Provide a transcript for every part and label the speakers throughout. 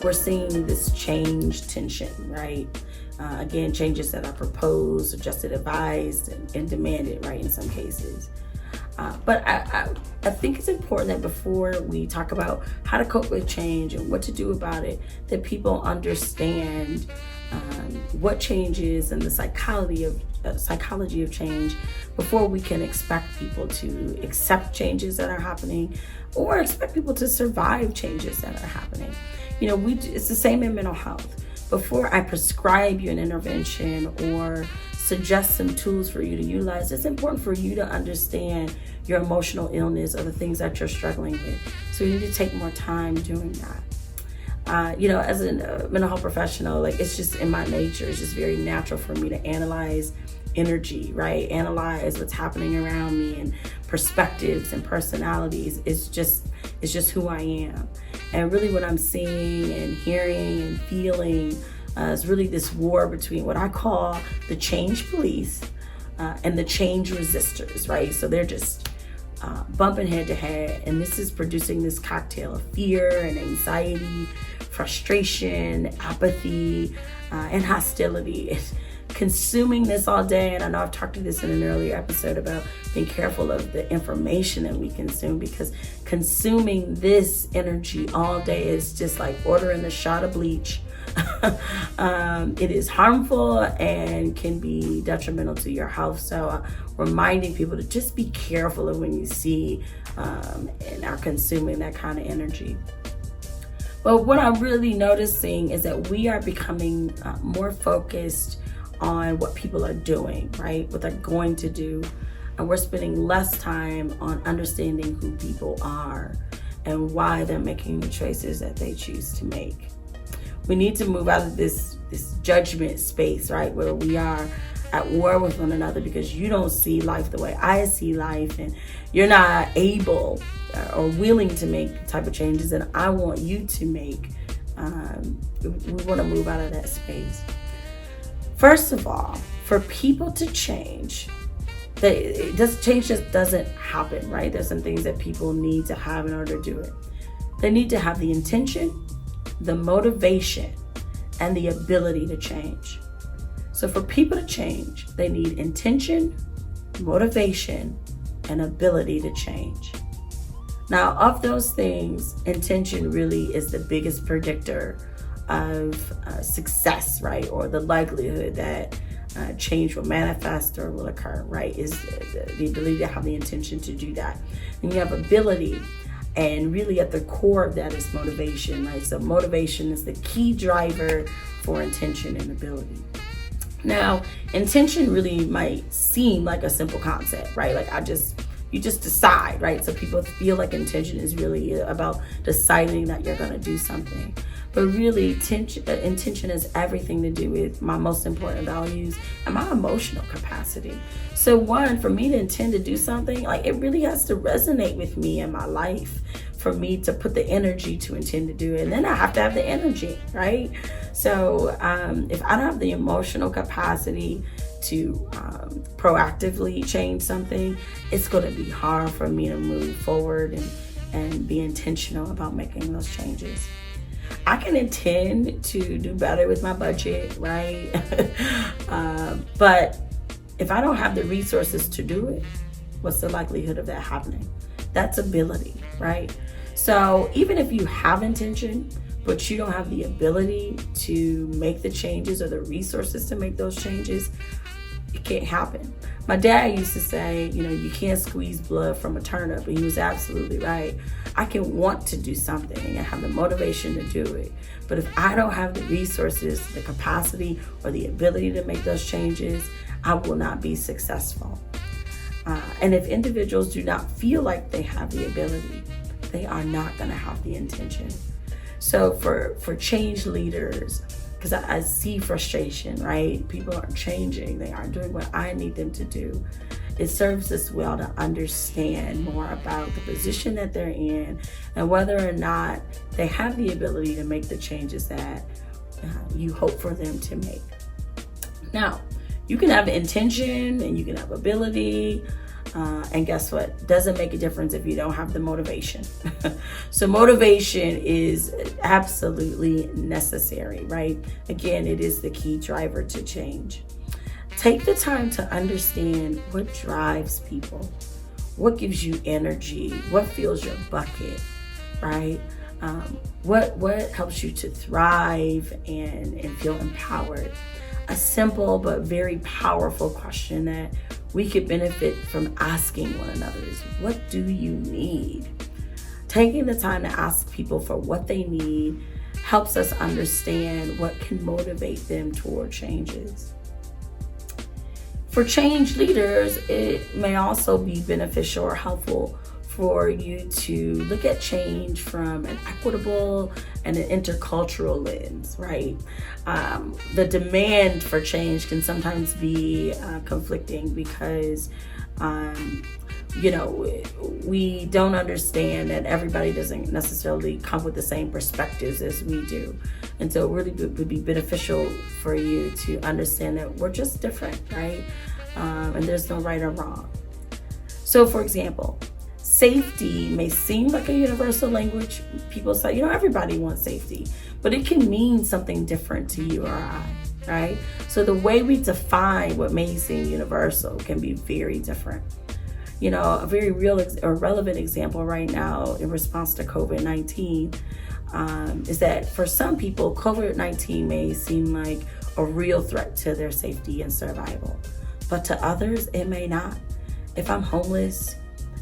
Speaker 1: we're seeing this change tension, right? Again, changes that are proposed, suggested, advised, and demanded, right, in some cases. But I think it's important that before we talk about how to cope with change and what to do about it, that people understand what change is and the psychology of change before we can expect people to accept changes that are happening or expect people to survive changes that are happening. It's the same in mental health. Before I prescribe you an intervention or suggest some tools for you to utilize, it's important for you to understand your emotional illness or the things that you're struggling with. So you need to take more time doing that. As a mental health professional, it's just in my nature, it's just very natural for me to analyze energy, right? Analyze what's happening around me and perspectives and personalities. It's just who I am. And really what I'm seeing and hearing and feeling is really this war between what I call the change police and the change resistors, right? So they're just bumping head to head, and this is producing this cocktail of fear and anxiety, frustration, apathy, and hostility. It's consuming this all day, and I know I've talked to this in an earlier episode about being careful of the information that we consume, because consuming this energy all day is just like ordering a shot of bleach. It is harmful and can be detrimental to your health. So reminding people to just be careful of when you see and are consuming that kind of energy. But what I'm really noticing is that we are becoming more focused on what people are doing, right? What they're going to do. And we're spending less time on understanding who people are and why they're making the choices that they choose to make. We need to move out of this judgment space, right? Where we are at war with one another because you don't see life the way I see life, and you're not able or willing to make the type of changes that I want you to make. We want to move out of that space. First of all, for people to change, change just doesn't happen, right? There's some things that people need to have in order to do it. They need to have the intention, the motivation, and the ability to change. So for people to change, they need intention, motivation, and ability to change. Now, of those things, intention really is the biggest predictor of success, right? Or the likelihood that change will manifest or will occur, right? Is the ability to have the intention to do that. And you have ability, and really at the core of that is motivation, right? So motivation is the key driver for intention and ability. Now, intention really might seem like a simple concept, right? You just decide, right? So people feel like intention is really about deciding that you're going to do something. But really, intention has everything to do with my most important values and my emotional capacity. So one, for me to intend to do something, it really has to resonate with me in my life for me to put the energy to intend to do it. And then I have to have the energy, right? So if I don't have the emotional capacity to proactively change something, it's going to be hard for me to move forward and be intentional about making those changes. I can intend to do better with my budget, right? But if I don't have the resources to do it, what's the likelihood of that happening? That's ability, right? So even if you have intention, but you don't have the ability to make the changes or the resources to make those changes, it can't happen. My dad used to say, you can't squeeze blood from a turnip, and he was absolutely right. I can want to do something and have the motivation to do it, but if I don't have the resources, the capacity, or the ability to make those changes, I will not be successful. And if individuals do not feel like they have the ability, they are not going to have the intention. So for change leaders, because I see frustration, right? People aren't changing. They aren't doing what I need them to do. It serves us well to understand more about the position that they're in and whether or not they have the ability to make the changes that you hope for them to make. Now, you can have intention and you can have ability, And guess what? Doesn't make a difference if you don't have the motivation. So motivation is absolutely necessary, right? Again, it is the key driver to change. Take the time to understand what drives people, what gives you energy, what fills your bucket, right? What helps you to thrive and feel empowered. A simple but very powerful question that we could benefit from asking one another is, what do you need? Taking the time to ask people for what they need helps us understand what can motivate them toward changes. For change leaders, it may also be beneficial or helpful for you to look at change from an equitable and an intercultural lens, right? The demand for change can sometimes be conflicting because, we don't understand that everybody doesn't necessarily come with the same perspectives as we do. And so it really would be beneficial for you to understand that we're just different, right? And there's no right or wrong. So for example, safety may seem like a universal language. People say, everybody wants safety, but it can mean something different to you or I, right? So the way we define what may seem universal can be very different. A very real or relevant example right now in response to COVID-19 is that for some people, COVID-19 may seem like a real threat to their safety and survival, but to others, it may not. If I'm homeless,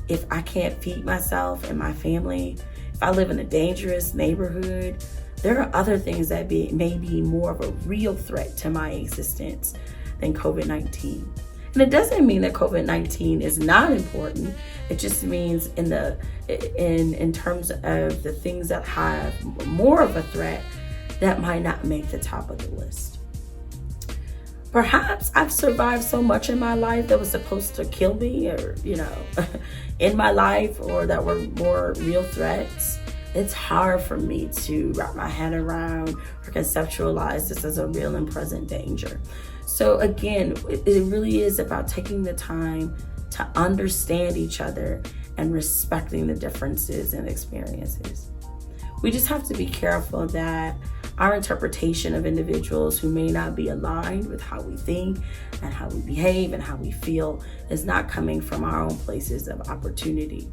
Speaker 1: if I can't feed myself and my family, if I live in a dangerous neighborhood, there are other things that may be more of a real threat to my existence than COVID-19. And it doesn't mean that COVID-19 is not important. It just means in terms of the things that have more of a threat that might not make the top of the list. Perhaps I've survived so much in my life that was supposed to kill me or, in my life, or that were more real threats. It's hard for me to wrap my head around or conceptualize this as a real and present danger. So again, it really is about taking the time to understand each other and respecting the differences and experiences. We just have to be careful that our interpretation of individuals who may not be aligned with how we think and how we behave and how we feel is not coming from our own places of opportunity.